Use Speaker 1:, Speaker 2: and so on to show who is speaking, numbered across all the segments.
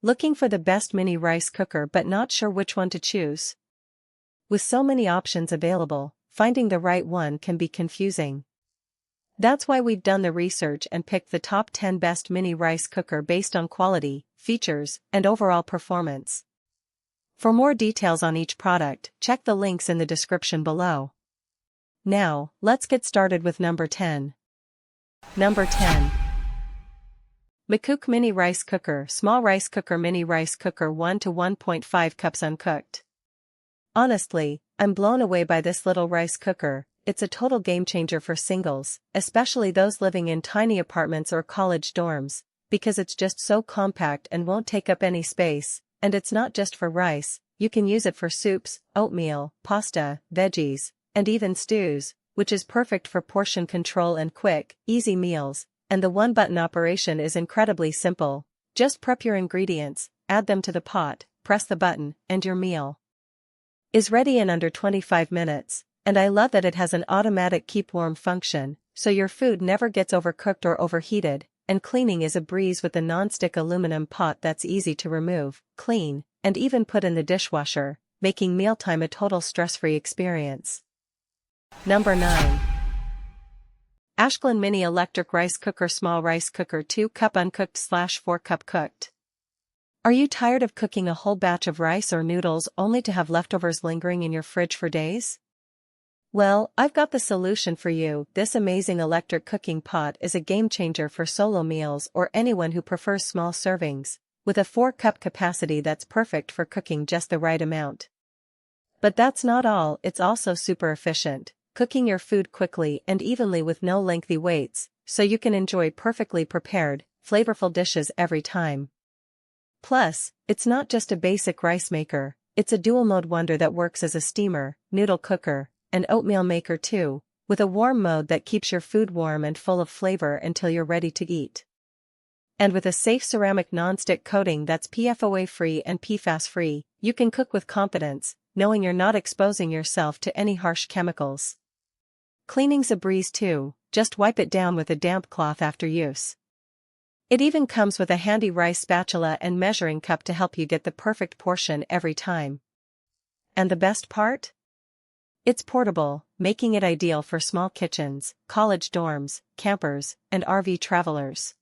Speaker 1: Looking for the best mini rice cooker but not sure which one to choose? With so many options available, finding the right one can be confusing. That's why we've done the research and picked the top 10 best mini rice cooker based on quality, features, and overall performance. For more details on each product, check the links in the description below. Now, let's get started with number 10. Number 10. Macook Mini Rice Cooker Small Rice Cooker Mini Rice Cooker 1 to 1.5 Cups Uncooked. Honestly, I'm blown away by this little rice cooker. It's a total game changer for singles, especially those living in tiny apartments or college dorms, because it's just so compact and won't take up any space, and it's not just for rice. You can use it for soups, oatmeal, pasta, veggies, and even stews, which is perfect for portion control and quick, easy meals. And the one-button operation is incredibly simple. Just prep your ingredients, add them to the pot, press the button, and your meal is ready in under 25 minutes. And I love that it has an automatic keep warm function, so your food never gets overcooked or overheated, and cleaning is a breeze with the non-stick aluminum pot that's easy to remove, clean, and even put in the dishwasher, making mealtime a total stress-free experience. Number 9. AshGlen Mini Electric Rice Cooker Small Rice Cooker 2 Cup Uncooked / 4 Cup Cooked. Are you tired of cooking a whole batch of rice or noodles only to have leftovers lingering in your fridge for days? Well, I've got the solution for you. This amazing electric cooking pot is a game changer for solo meals or anyone who prefers small servings, with a 4-cup capacity that's perfect for cooking just the right amount. But that's not all, it's also super efficient, cooking your food quickly and evenly with no lengthy waits, so you can enjoy perfectly prepared, flavorful dishes every time. Plus, it's not just a basic rice maker, it's a dual-mode wonder that works as a steamer, noodle cooker, and oatmeal maker too, with a warm mode that keeps your food warm and full of flavor until you're ready to eat. And with a safe ceramic non-stick coating that's PFOA-free and PFAS-free, you can cook with confidence, knowing you're not exposing yourself to any harsh chemicals. Cleaning's a breeze too, just wipe it down with a damp cloth after use. It even comes with a handy rice spatula and measuring cup to help you get the perfect portion every time. And the best part? It's portable, making it ideal for small kitchens, college dorms, campers, and RV travelers.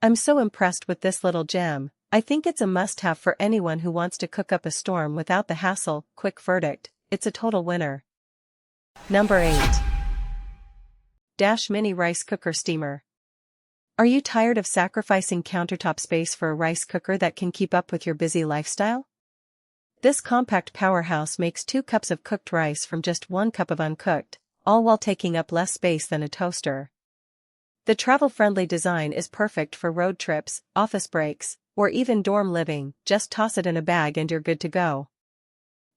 Speaker 1: I'm so impressed with this little gem. I think it's a must-have for anyone who wants to cook up a storm without the hassle. Quick verdict, it's a total winner. Number 8. Mini Rice Cooker Steamer. Are you tired of sacrificing countertop space for a rice cooker that can keep up with your busy lifestyle? This compact powerhouse makes 2 cups of cooked rice from just 1 cup of uncooked, all while taking up less space than a toaster. The travel-friendly design is perfect for road trips, office breaks, or even dorm living. Just toss it in a bag and you're good to go.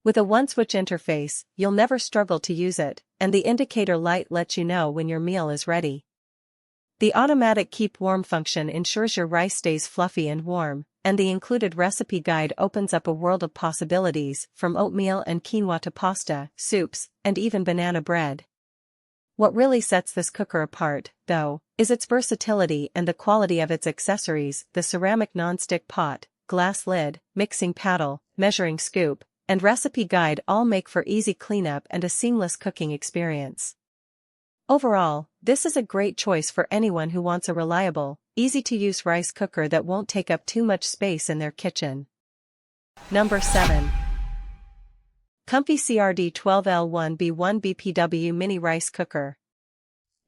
Speaker 1: With a one-switch interface, you'll never struggle to use it, and the indicator light lets you know when your meal is ready. The automatic keep warm function ensures your rice stays fluffy and warm, and the included recipe guide opens up a world of possibilities, from oatmeal and quinoa to pasta, soups, and even banana bread. What really sets this cooker apart, though, is its versatility and the quality of its accessories: the ceramic non-stick pot, glass lid, mixing paddle, measuring scoop, and recipe guide all make for easy cleanup and a seamless cooking experience. Overall, this is a great choice for anyone who wants a reliable, easy-to-use rice cooker that won't take up too much space in their kitchen. Number 7. COMFEE CRD12L1B1 BPW Mini Rice Cooker.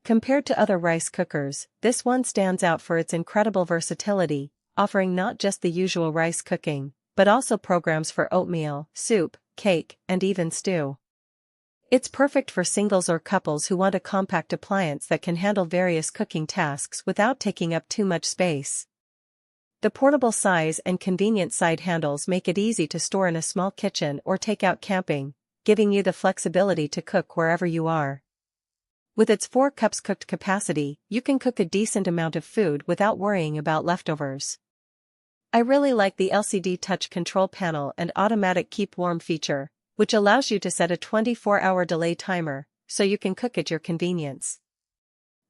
Speaker 1: Compared to other rice cookers, this one stands out for its incredible versatility, offering not just the usual rice cooking, but also programs for oatmeal, soup, cake, and even stew. It's perfect for singles or couples who want a compact appliance that can handle various cooking tasks without taking up too much space. The portable size and convenient side handles make it easy to store in a small kitchen or take out camping, giving you the flexibility to cook wherever you are. With its 4 cups cooked capacity, you can cook a decent amount of food without worrying about leftovers. I really like the LCD touch control panel and automatic keep warm feature, which allows you to set a 24-hour delay timer, so you can cook at your convenience.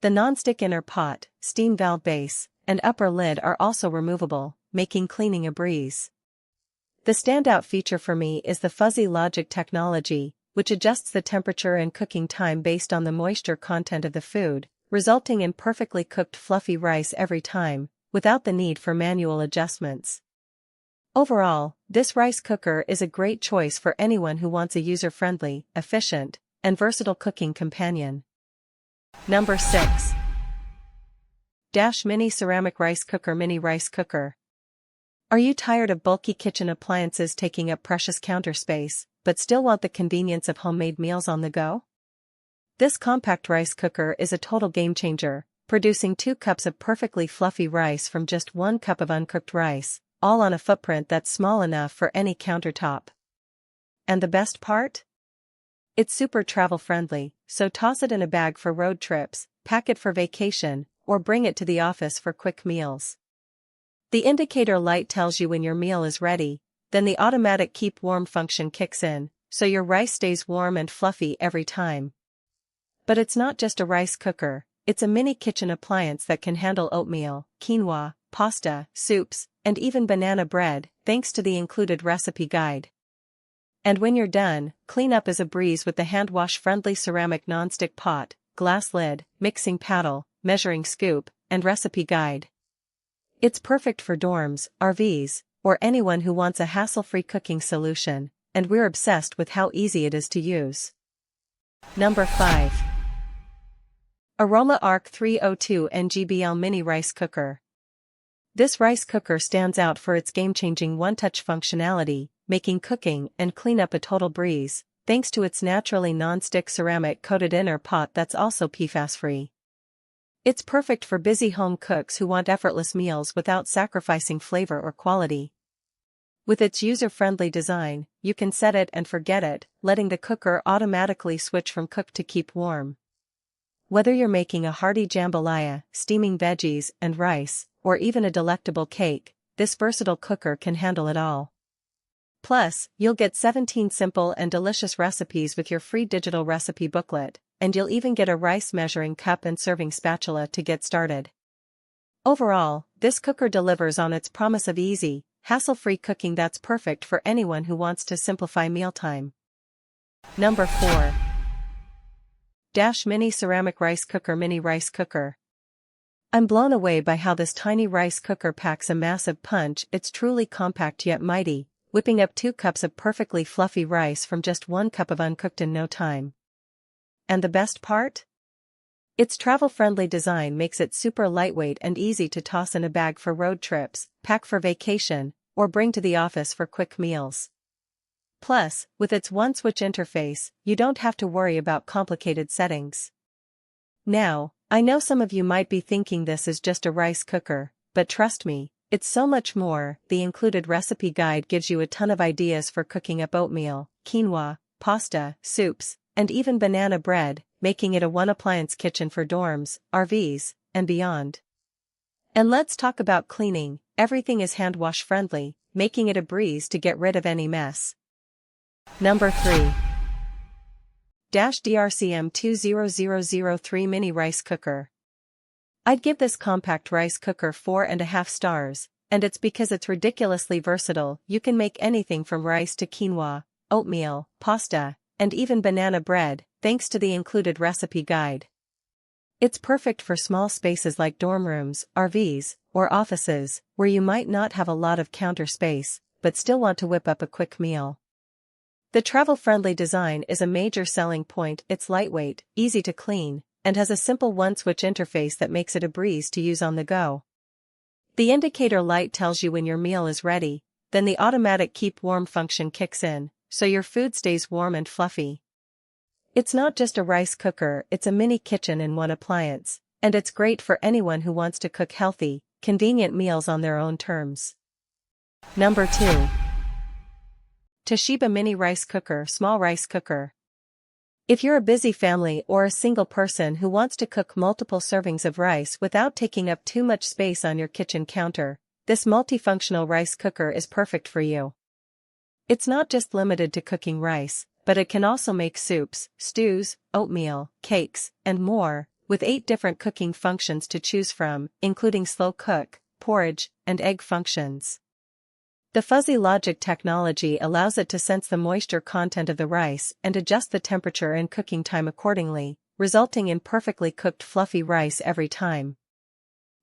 Speaker 1: The non-stick inner pot, steam valve base, and upper lid are also removable, making cleaning a breeze. The standout feature for me is the fuzzy logic technology, which adjusts the temperature and cooking time based on the moisture content of the food, resulting in perfectly cooked fluffy rice every time, without the need for manual adjustments. Overall, this rice cooker is a great choice for anyone who wants a user-friendly, efficient, and versatile cooking companion. Number 6. Mini Ceramic Rice Cooker. Mini Rice Cooker. Are you tired of bulky kitchen appliances taking up precious counter space, but still want the convenience of homemade meals on the go? This compact rice cooker is a total game-changer, producing 2 cups of perfectly fluffy rice from just 1 cup of uncooked rice, all on a footprint that's small enough for any countertop. And the best part? It's super travel-friendly, so toss it in a bag for road trips, pack it for vacation, or bring it to the office for quick meals. The indicator light tells you when your meal is ready, then the automatic keep warm function kicks in, so your rice stays warm and fluffy every time. But it's not just a rice cooker, it's a mini kitchen appliance that can handle oatmeal, quinoa, pasta, soups, and even banana bread, thanks to the included recipe guide. And when you're done, clean up is a breeze with the hand-wash-friendly ceramic nonstick pot, glass lid, mixing paddle, measuring scoop, and recipe guide. It's perfect for dorms, RVs, or anyone who wants a hassle-free cooking solution, and we're obsessed with how easy it is to use. Number 5. AROMA ARC 302 NGBL Mini Rice Cooker. This rice cooker stands out for its game-changing one-touch functionality, making cooking and cleanup a total breeze, thanks to its naturally non-stick ceramic-coated inner pot that's also PFAS-free. It's perfect for busy home cooks who want effortless meals without sacrificing flavor or quality. With its user-friendly design, you can set it and forget it, letting the cooker automatically switch from cook to keep warm. Whether you're making a hearty jambalaya, steaming veggies and rice, or even a delectable cake, this versatile cooker can handle it all. Plus, you'll get 17 simple and delicious recipes with your free digital recipe booklet, and you'll even get a rice measuring cup and serving spatula to get started. Overall, this cooker delivers on its promise of easy, hassle-free cooking that's perfect for anyone who wants to simplify mealtime. Number 4. Mini Ceramic Rice Cooker. Mini Rice Cooker. I'm blown away by how this tiny rice cooker packs a massive punch. It's truly compact yet mighty, whipping up 2 cups of perfectly fluffy rice from just 1 cup of uncooked in no time. And the best part? Its travel-friendly design makes it super lightweight and easy to toss in a bag for road trips, pack for vacation, or bring to the office for quick meals. Plus, with its one-switch interface, you don't have to worry about complicated settings. Now, I know some of you might be thinking this is just a rice cooker, but trust me, it's so much more. The included recipe guide gives you a ton of ideas for cooking up oatmeal, quinoa, pasta, soups, and even banana bread, making it a one-appliance kitchen for dorms, RVs, and beyond. And let's talk about cleaning. Everything is hand-wash friendly, making it a breeze to get rid of any mess. Number 3. DRCM 20003 Mini Rice Cooker. I'd give this compact rice cooker 4.5 stars, and it's because it's ridiculously versatile. You can make anything from rice to quinoa, oatmeal, pasta, and even banana bread, thanks to the included recipe guide. It's perfect for small spaces like dorm rooms, RVs, or offices, where you might not have a lot of counter space, but still want to whip up a quick meal. The travel-friendly design is a major selling point. It's lightweight, easy to clean, and has a simple one-switch interface that makes it a breeze to use on the go. The indicator light tells you when your meal is ready, then the automatic keep warm function kicks in, so your food stays warm and fluffy. It's not just a rice cooker, it's a mini kitchen in one appliance, and it's great for anyone who wants to cook healthy, convenient meals on their own terms. Number 2. TOSHIBA Mini Rice Cooker. Small Rice Cooker. If you're a busy family or a single person who wants to cook multiple servings of rice without taking up too much space on your kitchen counter, this multifunctional rice cooker is perfect for you. It's not just limited to cooking rice, but it can also make soups, stews, oatmeal, cakes, and more, with 8 different cooking functions to choose from, including slow cook, porridge, and egg functions. The fuzzy logic technology allows it to sense the moisture content of the rice and adjust the temperature and cooking time accordingly, resulting in perfectly cooked fluffy rice every time.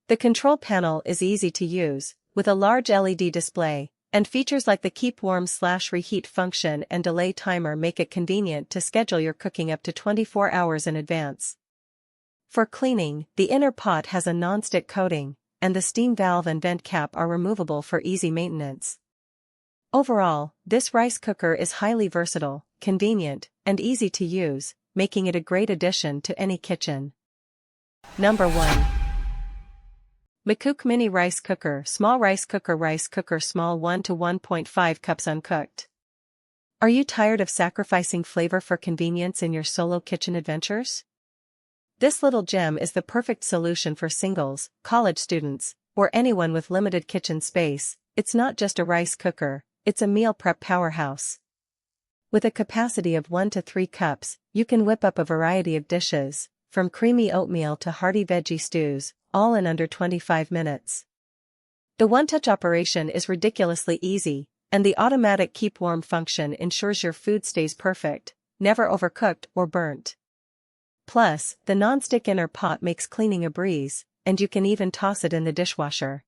Speaker 1: The control panel is easy to use, with a large LED display, and features like the keep warm/reheat function and delay timer make it convenient to schedule your cooking up to 24 hours in advance. For cleaning, the inner pot has a non-stick coating, and the steam valve and vent cap are removable for easy maintenance. Overall, this rice cooker is highly versatile, convenient, and easy to use, making it a great addition to any kitchen. Number 1. Macook Mini Rice Cooker Small Rice Cooker Small 1 to 1.5 cups uncooked. Are you tired of sacrificing flavor for convenience in your solo kitchen adventures? This little gem is the perfect solution for singles, college students, or anyone with limited kitchen space. It's not just a rice cooker, it's a meal prep powerhouse. With a capacity of 1 to 3 cups, you can whip up a variety of dishes, from creamy oatmeal to hearty veggie stews, all in under 25 minutes. The one-touch operation is ridiculously easy, and the automatic keep warm function ensures your food stays perfect, never overcooked or burnt. Plus, the non-stick inner pot makes cleaning a breeze, and you can even toss it in the dishwasher.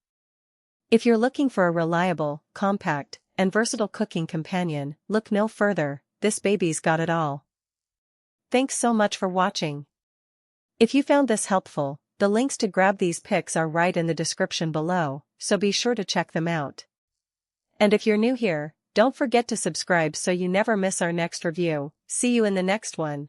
Speaker 1: If you're looking for a reliable, compact, and versatile cooking companion, look no further, this baby's got it all. Thanks so much for watching. If you found this helpful, the links to grab these pics are right in the description below, so be sure to check them out. And if you're new here, don't forget to subscribe so you never miss our next review. See you in the next one.